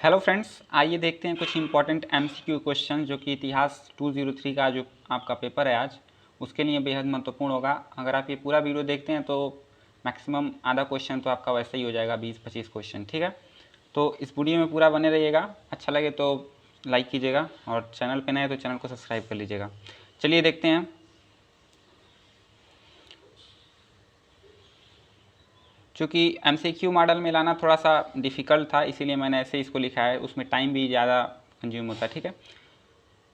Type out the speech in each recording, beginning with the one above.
Hello friends, आइए देखते हैं कुछ इंपॉर्टेंट एमसीक्यू क्वेश्चन जो कि इतिहास 203 का जो आपका पेपर है आज, उसके लिए बेहद महत्वपूर्ण होगा। अगर आप ये पूरा वीडियो देखते हैं तो मैक्सिमम आधा क्वेश्चन तो आपका वैसे ही हो जाएगा, 20-25 क्वेश्चन। ठीक है, तो इस वीडियो में पूरा बने रहिएगा। अच्छा लगे तो लाइक कीजिएगा और चैनल पर नए हैं तो चैनल को सब्सक्राइब कर लीजिएगा। चलिए देखते हैं। चूँकि एमसीक्यू मॉडल में लाना थोड़ा सा डिफ़िकल्ट था, इसीलिए मैंने ऐसे इसको लिखा है, उसमें टाइम भी ज़्यादा कंज्यूम होता है। ठीक है,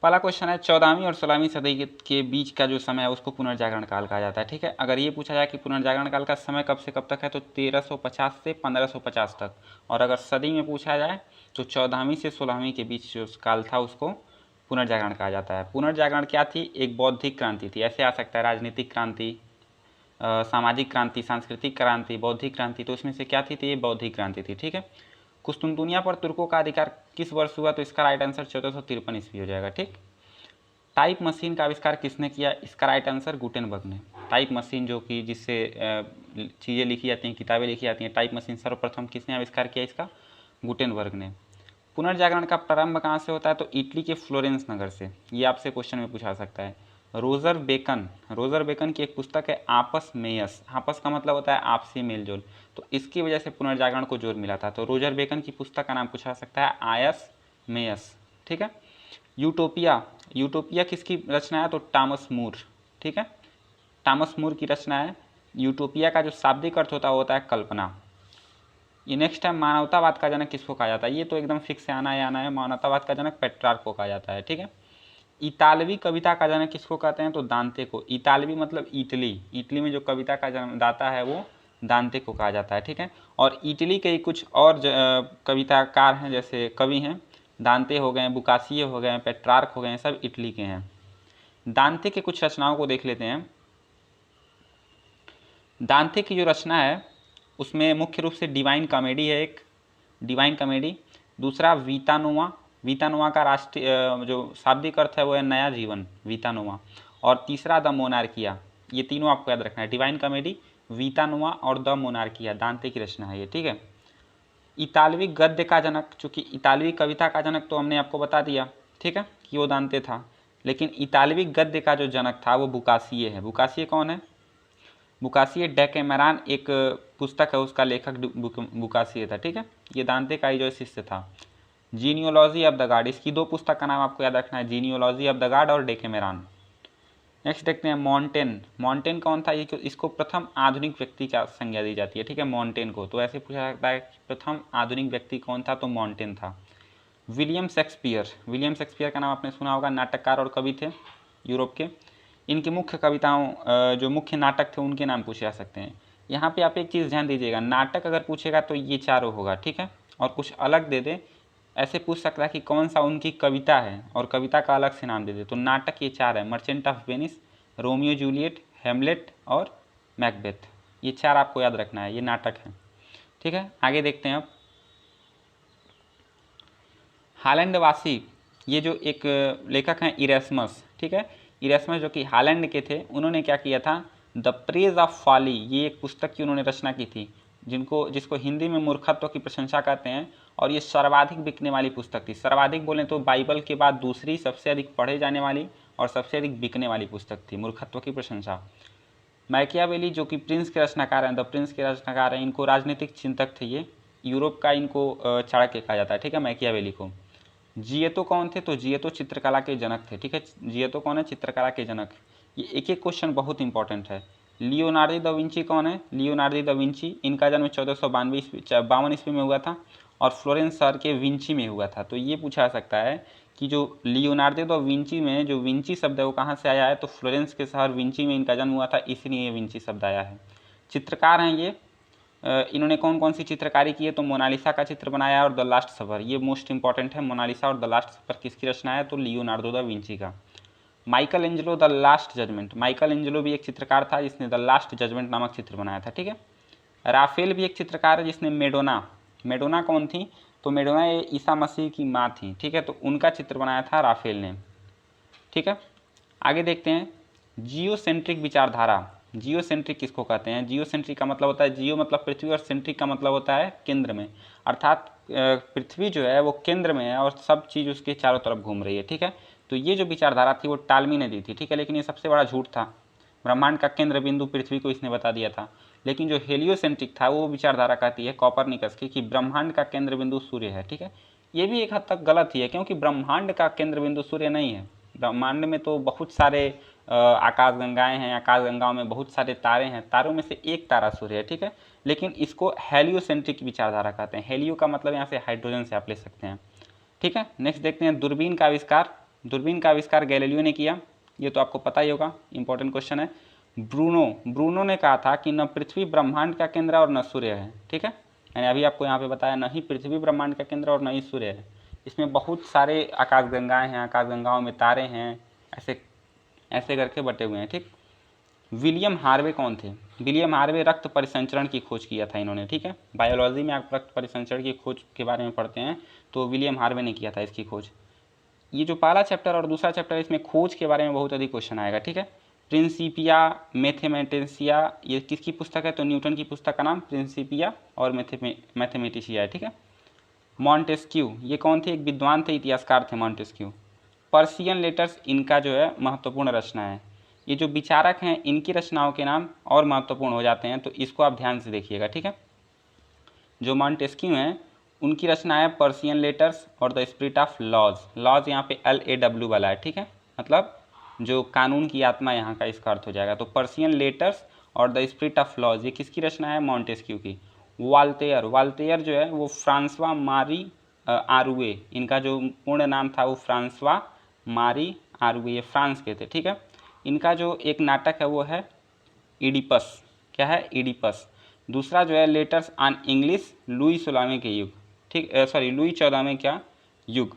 पहला क्वेश्चन है 14वीं और 16वीं सदी के बीच का जो समय है उसको पुनर्जागरण काल कहा जाता है। ठीक है, अगर ये पूछा जाए कि पुनर्जागरण काल का समय कब से कब तक है तो 1350 से 1550 तक, और अगर सदी में पूछा जाए तो 14वीं से 16वीं के बीच जो काल था उसको पुनर्जागरण कहा जाता है। पुनर्जागरण क्या थी? एक बौद्धिक क्रांति थी। ऐसे आ सकता है राजनीतिक क्रांति, सामाजिक क्रांति, सांस्कृतिक क्रांति, बौद्धिक क्रांति। तो इसमें से क्या थी? तो ये बौद्धिक क्रांति थी। ठीक है, कुस्तुनतुनिया पर तुर्कों का अधिकार किस वर्ष हुआ? तो इसका राइट आंसर 1453 ईस्वी हो जाएगा। ठीक, टाइप मशीन का आविष्कार किसने किया? इसका राइट आंसर गुटेनबर्ग ने। टाइप मशीन जो कि जिससे चीज़ें लिखी जाती हैं, किताबें लिखी जाती हैं, टाइप मशीन सर्वप्रथम किसने आविष्कार किया? इसका गुटेनबर्ग ने। पुनर्जागरण का प्रारंभ कहाँ से होता है? तो इटली के फ्लोरेंस नगर से। ये आपसे क्वेश्चन में पूछा सकता है। रोजर बेकन की एक पुस्तक है आपस मेयस। आपस का मतलब होता है आपसी मेलजोल, तो इसकी वजह से पुनर्जागरण को जोर मिला था। तो रोजर बेकन की पुस्तक का नाम पूछा सकता है आयस मेयस। ठीक है, यूटोपिया किसकी रचना है? तो टॉमस मूर। ठीक है, टॉमस मूर की रचना है। यूटोपिया का जो शाब्दिक अर्थ होता है कल्पना। ये नेक्स्ट है, मानवतावाद का जनक किसको कहा जाता है? ये तो एकदम फिक्स से आना है। मानवतावाद का जनक पेट्रार्क को कहा जाता है। ठीक है, इतालवी कविता का जनक किसको कहते हैं? तो दांते को। इतालवी मतलब इटली में जो कविता का जन्मदाता है वो दांते को कहा जाता है। ठीक है, और इटली के कुछ और कविताकार हैं, जैसे कवि हैं, दांते हो गए, बुकासिए हो गए, पेट्रार्क हो गए, सब इटली के हैं। दांते के कुछ रचनाओं को देख लेते हैं। दांते की जो रचना है उसमें मुख्य रूप से डिवाइन कॉमेडी है, एक डिवाइन कॉमेडी। दूसरा वीतानोआ का राष्ट्रीय जो शाब्दिक अर्थ है वो है नया जीवन, वीतानोआ। और तीसरा द मोनार्किया। ये तीनों आपको याद रखना है, डिवाइन कॉमेडी, वीतानोआ और द मोनार्किया। दांते की रचना है ये। ठीक है, इतालवी गद्य का जनक, चूँकि इतालवी कविता का जनक तो हमने आपको बता दिया, ठीक है, कि वो दांते था, लेकिन इतालवी गद्य का जो जनक था वो बुकासिए है। बुकासिए कौन है? बुकासिए डेकेमेरान एक पुस्तक है, उसका लेखक बुकासिए था। ठीक है, ये दांते का ही जो शिष्य था। जीनियोलॉजी ऑफ द गॉड, इसकी दो पुस्तक का नाम आपको याद रखना है, जीनियोलॉजी ऑफ द गॉड और डेकेमेरान। नेक्स्ट देखते हैं मॉन्टेन कौन था? ये इसको प्रथम आधुनिक व्यक्ति का संज्ञा दी जाती है। ठीक है, मॉन्टेन को तो ऐसे पूछा जाता है कि प्रथम आधुनिक व्यक्ति कौन था? तो मॉन्टेन था। विलियम शेक्सपियर का नाम आपने सुना होगा, नाटककार और कवि थे यूरोप के। इनकी मुख्य कविताओं जो मुख्य नाटक थे उनके नाम पूछे जा सकते हैं। यहाँ पे आप एक चीज़ ध्यान दीजिएगा, नाटक अगर पूछेगा तो ये चारों होगा। ठीक है, और कुछ अलग दे दे, ऐसे पूछ सकता है कि कौन सा उनकी कविता है और कविता का अलग से नाम दे दे। तो नाटक ये चार है, Merchant of Venice, Romeo Juliet, Hamlet और मैकबेथ। ये चार आपको याद रखना है, ये नाटक है। ठीक है, आगे देखते हैं अब। हालैंड वासी, ये जो एक लेखक हैं इरेस्मस। ठीक है, इरेस्मस जो कि हालैंड के थे, उन्होंने क्या किया था? द प्रेज ऑफ फॉली, ये एक पुस्तक की उन्होंने रचना की थी, जिसको हिंदी में मूर्खत्व की प्रशंसा कहते हैं, और ये सर्वाधिक बिकने वाली पुस्तक थी। सर्वाधिक बोलें तो बाइबल के बाद दूसरी सबसे अधिक पढ़े जाने वाली और सबसे अधिक बिकने वाली पुस्तक थी, मूर्खत्व की प्रशंसा। मैकियावेली जो कि प्रिंस के रचनाकार हैं, द प्रिंस के रचनाकार हैं, इनको राजनीतिक चिंतक थे ये, यूरोप का इनको चाणक्य कहा जाता है। ठीक है, मैकियावेली को। जिएतो कौन थे? तो जिएतो चित्रकला के जनक थे। ठीक है, जिएतो कौन है? चित्रकला के जनक। ये एक एक क्वेश्चन बहुत इंपॉर्टेंट है। लियोनार्डो दा विंची कौन है? लियोनार्डो दा विंची, इनका जन्म 1452 ईस्वी में हुआ था और फ्लोरेंस शहर के विंची में हुआ था। तो ये पूछा जा सकता है कि जो लियोनार्डो दा विंची में जो विंची शब्द है वो कहाँ से आया है? तो फ्लोरेंस के शहर विंची में इनका जन्म हुआ था, इसलिए ये विंची शब्द आया है। चित्रकार हैं ये, इन्होंने कौन कौन सी चित्रकारी की है? तो मोनालिसा का चित्र बनाया है और द लास्ट सफर, ये मोस्ट इंपॉर्टेंट है। मोनालिसा और द लास्ट सफर किसकी रचना है? तो लियोनार्डो दा विंची का। Michelangelo the last judgment, माइकल एंजेलो भी एक चित्रकार था जिसने द लास्ट जजमेंट नामक चित्र बनाया था। ठीक है, राफेल भी एक चित्रकार है जिसने मेडोना कौन थी? तो मेडोना ये ईसा मसीह की माँ थी। ठीक है, तो उनका चित्र बनाया था राफेल ने। ठीक है, आगे देखते हैं। जियोसेंट्रिक विचारधारा, जियोसेंट्रिक किसको कहते हैं? जियोसेंट्रिक का मतलब होता है, जियो मतलब पृथ्वी और सेंट्रिक का मतलब होता है केंद्र में, अर्थात पृथ्वी जो है वो केंद्र में है और सब चीज़ उसके चारों तरफ घूम रही है, ठीक है। तो ये जो विचारधारा थी वो टालमी ने दी थी, ठीक है, लेकिन ये सबसे बड़ा झूठ था। ब्रह्मांड का केंद्र बिंदु पृथ्वी को इसने बता दिया था। लेकिन जो हेलियोसेंट्रिक था वो विचारधारा कहती है कॉपरनिकस की कि ब्रह्मांड का केंद्र बिंदु सूर्य है, ठीक है। ये भी एक हद तक गलत ही है, क्योंकि ब्रह्मांड का केंद्र बिंदु सूर्य नहीं है। ब्रह्मांड में तो बहुत सारे आकाशगंगाएं हैं, आकाशगंगाओं में बहुत सारे तारे हैं, तारों में से एक तारा सूर्य है, ठीक है। लेकिन इसको हेलियोसेंट्रिक विचारधारा कहते हैं। हेलियो का मतलब यहाँ से हाइड्रोजन से आप ले सकते हैं, ठीक है। नेक्स्ट देखते हैं दूरबीन का आविष्कार। दूरबीन का आविष्कार गैलीलियो ने किया, ये तो आपको पता ही होगा, इंपॉर्टेंट क्वेश्चन है। ब्रूनो ने कहा था कि न पृथ्वी ब्रह्मांड का केंद्र और न सूर्य है, ठीक है। मैंने अभी आपको यहाँ पे बताया, न ही पृथ्वी ब्रह्मांड का केंद्र और न ही सूर्य है। इसमें बहुत सारे आकाशगंगाएं हैं, आकाशगंगाओं में तारे हैं, ऐसे ऐसे करके बटे हुए हैं, ठीक। विलियम हार्वे कौन थे? विलियम हार्वे रक्त परिसंचरण की खोज किया था इन्होंने, ठीक है। बायोलॉजी में आप रक्त परिसंचरण की खोज के बारे में पढ़ते हैं, तो विलियम हार्वे ने किया था इसकी खोज। ये जो पहला चैप्टर और दूसरा चैप्टर, इसमें खोज के बारे में बहुत अधिक क्वेश्चन आएगा, ठीक है। प्रिंसिपिया मैथमेटिसिया, ये किसकी पुस्तक है? तो न्यूटन की पुस्तक का नाम प्रिंसिपिया और मैथमेटिशिया है, ठीक है। मॉन्टेस्क्यू, ये कौन थे? एक विद्वान थे, इतिहासकार थे मॉन्टेस्क्यू। पर्शियन लेटर्स, इनका जो है महत्वपूर्ण रचना है। ये जो विचारक हैं इनकी रचनाओं के नाम और महत्वपूर्ण हो जाते हैं, तो इसको आप ध्यान से देखिएगा, ठीक है। जो मॉन्टेस्क्यू हैं उनकी रचना है पर्शियन लेटर्स और the spirit of laws. Laws यहाँ पे LAW वाला है, ठीक है, मतलब जो कानून की आत्मा यहाँ का इसका अर्थ हो जाएगा। तो पर्शियन लेटर्स और द स्पिरिट ऑफ लॉज, ये किसकी रचना है? मॉन्टेस्क्यू की। वाल्टेयर जो है वो फ्रांसवा मारी आरुए, इनका जो पूर्ण नाम था वो फ्रांसवा मारी आरुए, ये फ्रांस के थे, ठीक है। इनका जो एक नाटक है वो है इडिपस। क्या है? इडिपस। दूसरा जो है लेटर्स ऑन इंग्लिश, लुई 16वें के युग, ठीक, सॉरी लुई 14वें का युग।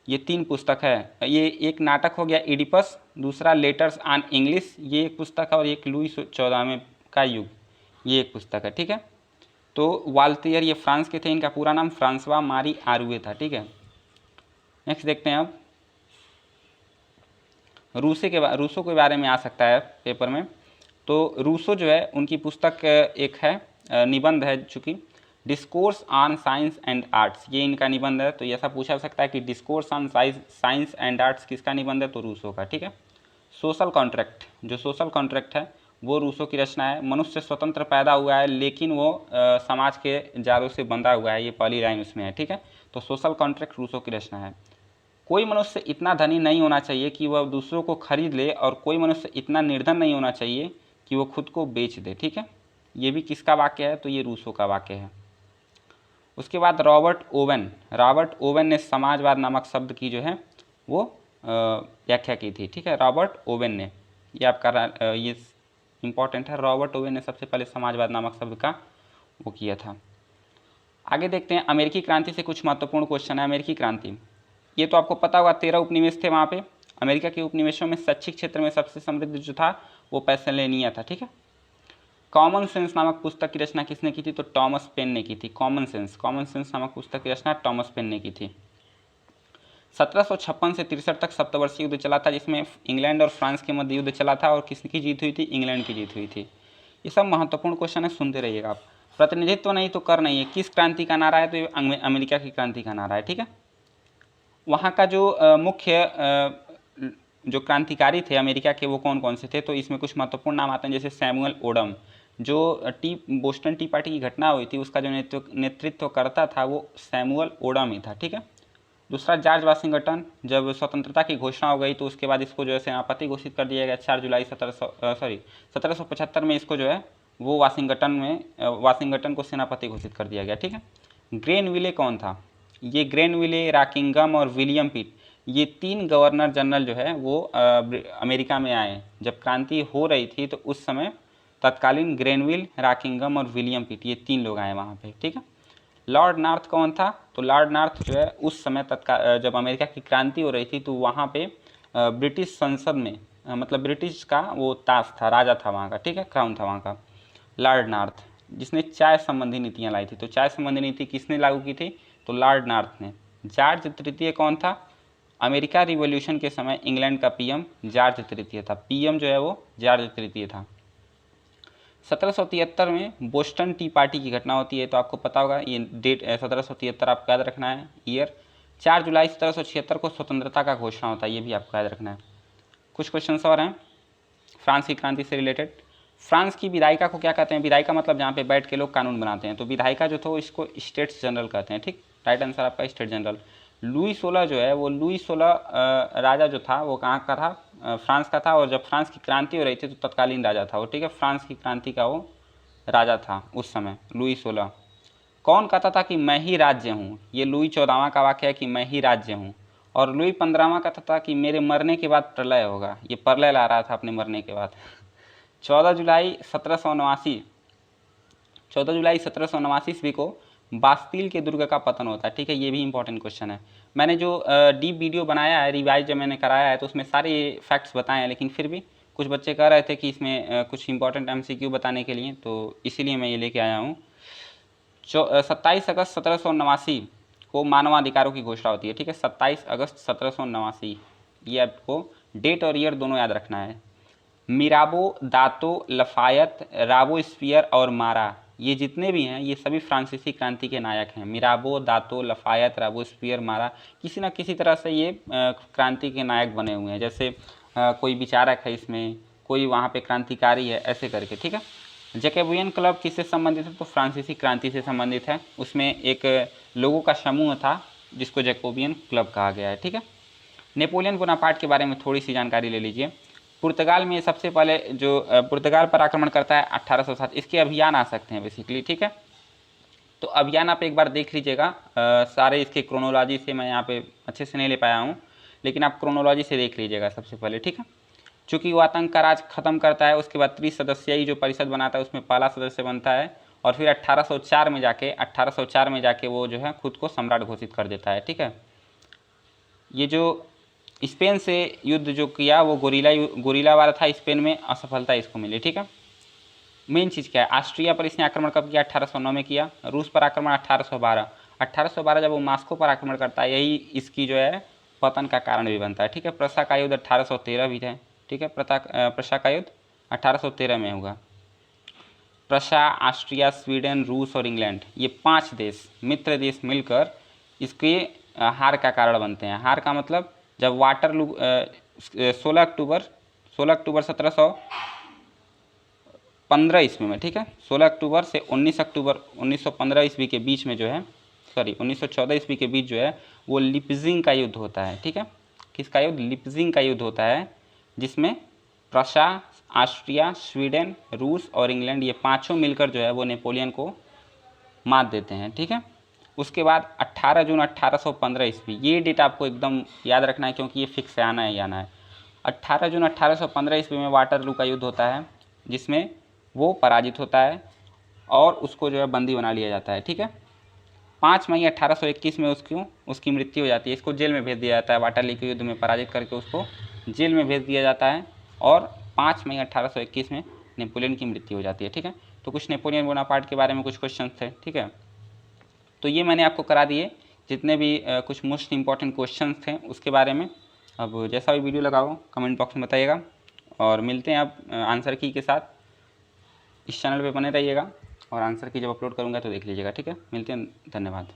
ये 3 पुस्तक है। ये एक नाटक हो गया इडिपस, दूसरा लेटर्स ऑन इंग्लिश ये एक पुस्तक है, और एक लुई 14वें का युग ये एक पुस्तक है, ठीक है। तो वाल्टियर ये फ्रांस के थे, इनका पूरा नाम फ्रांसवा मारी आरुए था, ठीक है। नेक्स्ट देखते हैं अब रूसो के बारे में आ सकता है पेपर में। तो रूसो जो है उनकी पुस्तक एक है, निबंध है, चूँकि discourse on science and arts, ये इनका निबंध है। तो ऐसा पूछा सकता है कि discourse on science and arts किसका निबंध है? तो रूसो का, ठीक है। सोशल कॉन्ट्रैक्ट, जो सोशल कॉन्ट्रैक्ट है वो रूसो की रचना है। मनुष्य स्वतंत्र पैदा हुआ है लेकिन वो समाज के जालों से बंधा हुआ है, ये पहली लाइन उसमें है, ठीक है। तो सोशल कॉन्ट्रैक्ट रूसो की रचना है। कोई मनुष्य इतना धनी नहीं होना चाहिए कि वह दूसरों को खरीद ले, और कोई मनुष्य इतना निर्धन नहीं होना चाहिए कि वो खुद को बेच दे, ठीक है। ये भी किसका वाक्य है? तो ये रूसो का वाक्य है। उसके बाद रॉबर्ट ओवेन ने समाजवाद नामक शब्द की जो है वो व्याख्या की थी, ठीक है। रॉबर्ट ओवेन ने, ये आपका ये इंपॉर्टेंट है, रॉबर्ट ओवेन ने सबसे पहले समाजवाद नामक शब्द का वो किया था। आगे देखते हैं अमेरिकी क्रांति से कुछ महत्वपूर्ण क्वेश्चन है। अमेरिकी क्रांति, ये तो आपको पता होगा, 13 उपनिवेश थे वहाँ पे। अमेरिका के उपनिवेशों में शैक्षिक क्षेत्र में सबसे समृद्ध जो था वो पेंसिल्वेनिया था, ठीक है। कॉमन सेंस नामक पुस्तक की रचना किसने की थी? तो टॉमस पेन ने की थी। कॉमन सेंस नामक पुस्तक की रचना टॉमस पेन ने की थी। 1756 से 63 तक सप्तवर्षीय युद्ध चला था, जिसमें इंग्लैंड और फ्रांस के मध्य युद्ध चला था, और किसकी जीत हुई थी? इंग्लैंड की जीत हुई थी। ये सब महत्वपूर्ण क्वेश्चन है, सुनते रहिएगा आप। प्रतिनिधित्व नहीं तो कर नहीं है, किस क्रांति का नारा है? तो ये अमेरिका की क्रांति का नारा है, ठीक है। वहाँ का जो मुख्य जो क्रांतिकारी थे अमेरिका के वो कौन कौन से थे? तो इसमें कुछ महत्वपूर्ण नाम आते हैं, जैसे सैमुअल ओडम, जो बोस्टन टी पार्टी की घटना हुई थी उसका जो नेतृत्व करता था वो सैमुअल ओडम ही था, ठीक है। दूसरा जॉर्ज वाशिंगटन, जब स्वतंत्रता की घोषणा हो गई तो उसके बाद इसको जो है सेनापति घोषित कर दिया गया 4 जुलाई 1775 में। इसको जो है वो वाशिंगटन को सेनापति घोषित कर दिया गया, ठीक है। ग्रेनविले कौन था? ये ग्रेनविले, रॉकिंगम और विलियम पिट, ये 3 गवर्नर जनरल जो है वो अमेरिका में आए जब क्रांति हो रही थी। तो उस समय तत्कालीन ग्रेनविल, रॉकिंगम और विलियम पिट, ये 3 लोग आए वहाँ पे, ठीक है। लॉर्ड नॉर्थ कौन था? तो लॉर्ड नॉर्थ जो है उस समय जब अमेरिका की क्रांति हो रही थी तो वहाँ पे ब्रिटिश संसद में मतलब ब्रिटिश का वो ताज था, राजा था वहाँ का, ठीक है, क्राउन था वहाँ का। लॉर्ड नॉर्थ जिसने चाय संबंधी नीतियाँ लाई थी। तो चाय संबंधी नीति किसने लागू की थी? तो लॉर्ड नॉर्थ ने। जॉर्ज तृतीय कौन था? अमेरिका रिवॉल्यूशन के समय इंग्लैंड का PM जॉर्ज तृतीय था। PM जो है वो जॉर्ज तृतीय था। 1773 में बोस्टन टी पार्टी की घटना होती है, तो आपको पता होगा ये डेट 1773 आपको याद रखना है ईयर। 4 जुलाई 1776 को स्वतंत्रता का घोषणा होता है, ये भी आपको याद रखना है। कुछ क्वेश्चन और हैं फ्रांस की क्रांति से रिलेटेड। फ्रांस की विधायिका को क्या कहते हैं? विधायिका मतलब जहाँ पे बैठ के लोग कानून बनाते हैं, तो विधायिका जो था इसको स्टेट्स जनरल कहते हैं, ठीक। राइट आंसर आपका स्टेट जनरल। लुई 16 जो है वो लुई 16 राजा जो था वो कहाँ का था? फ्रांस का था। और जब फ्रांस की क्रांति हो रही थी तो तत्कालीन राजा था वो, ठीक है। फ्रांस की क्रांति का वो राजा था उस समय, लुई 16। कौन कहता था कि मैं ही राज्य हूँ? ये लुई 14वां का वाक्य है कि मैं ही राज्य हूँ। और लुई 15वां कहता था कि मेरे मरने के बाद प्रलय होगा। ये प्रलय ला रहा था अपने मरने के बाद। 14 जुलाई 1789 ईस्वी को बास्तील के दुर्ग का पतन होता है, ठीक है। ये भी इंपॉर्टेंट क्वेश्चन है। मैंने जो डीप वीडियो बनाया है, रिवाइज जब मैंने कराया है, तो उसमें सारे फैक्ट्स बताए हैं, लेकिन फिर भी कुछ बच्चे कह रहे थे कि इसमें कुछ इंपॉर्टेंट MCQ बताने के लिए, तो इसीलिए मैं ये लेके आया हूँ। 27 अगस्त 1789 को मानवाधिकारों की घोषणा होती है, ठीक है। 27 अगस्त 1789, ये आपको डेट और ईयर दोनों याद रखना है। मिराबो, दातो, लफायत, राबोस्पियर और मारा, ये जितने भी हैं ये सभी फ्रांसीसी क्रांति के नायक हैं। मिराबो, दातो, लफायत, राबोस्पियर, मारा, किसी न किसी तरह से ये क्रांति के नायक बने हुए हैं। जैसे कोई विचारक है इसमें, कोई वहाँ पे क्रांतिकारी है, ऐसे करके, ठीक है। जैकोबियन क्लब किससे संबंधित है? तो फ्रांसीसी क्रांति से संबंधित है। उसमें एक लोगों का समूह था जिसको जैकोबियन क्लब कहा गया है, ठीक है। नेपोलियन बोनापार्ट के बारे में थोड़ी सी जानकारी ले लीजिए। पुर्तगाल में सबसे पहले जो पुर्तगाल पर आक्रमण करता है 1807, इसके अभियान आ सकते हैं बेसिकली, ठीक है। तो अभियान आप एक बार देख लीजिएगा, सारे इसके क्रोनोलॉजी से मैं यहाँ पे अच्छे से नहीं ले पाया हूँ, लेकिन आप क्रोनोलॉजी से देख लीजिएगा सबसे पहले, ठीक है। चूँकि वो आतंक का राज खत्म करता है, उसके बाद 30 सदस्यीय जो परिषद बनाता है उसमें पहला सदस्य बनता है, और फिर 1804 में जाके वो जो है खुद को सम्राट घोषित कर देता है, ठीक है। ये जो स्पेन से युद्ध जो किया वो गोरिल्ला वाला था, स्पेन में असफलता इसको मिली, ठीक है। मेन चीज़ क्या है? ऑस्ट्रिया पर इसने आक्रमण कब किया? 1809 में किया। रूस पर आक्रमण 1812 जब वो मॉस्को पर आक्रमण करता है, यही इसकी जो है पतन का कारण भी बनता है, ठीक है। प्रशा का युद्ध 1813 भी है, ठीक है। प्रशा का युद्ध 1813 में होगा। प्रशा, ऑस्ट्रिया, स्वीडन, रूस और इंग्लैंड, ये 5 देश मित्र देश मिलकर इसके हार का कारण बनते हैं। हार का मतलब जब वाटरलू 16 अक्टूबर 1715 ईस्वी में, ठीक है। 16 अक्टूबर से 19 अक्टूबर 1915 ईस्वी के बीच में जो है, 1914 ईस्वी के बीच जो है वो लिपजिंग का युद्ध होता है, ठीक है। किसका युद्ध? लिपजिंग का युद्ध होता है, जिसमें प्रशा, ऑस्ट्रिया, स्वीडन, रूस और इंग्लैंड, ये पाँचों मिलकर जो है वो नेपोलियन को मात देते हैं, ठीक है। उसके बाद 18 जून 1815 ईस्वी, ये डेट आपको एकदम याद रखना है क्योंकि ये फिक्स है, आना है ही आना है। 18 जून 1815 ईस्वी में वाटरलू का युद्ध होता है, जिसमें वो पराजित होता है और उसको जो है बंदी बना लिया जाता है, ठीक है। 5 मई 1821 में उसकी मृत्यु हो जाती है। इसको जेल में भेज दिया जाता है, वाटरलू के युद्ध में पराजित करके उसको जेल में भेज दिया जाता है, और 5 मई 1821 में नेपोलियन की मृत्यु हो जाती है, ठीक है। तो कुछ नेपोलियन बोनापार्ट के बारे में कुछ क्वेश्चन थे, ठीक है। तो ये मैंने आपको करा दिए जितने भी कुछ मोस्ट इंपॉर्टेंट क्वेश्चंस थे उसके बारे में। अब जैसा भी वीडियो लगाओ कमेंट बॉक्स में बताइएगा, और मिलते हैं आप आंसर की के साथ। इस चैनल पे बने रहिएगा, और आंसर की जब अपलोड करूँगा तो देख लीजिएगा, ठीक है। मिलते हैं, धन्यवाद।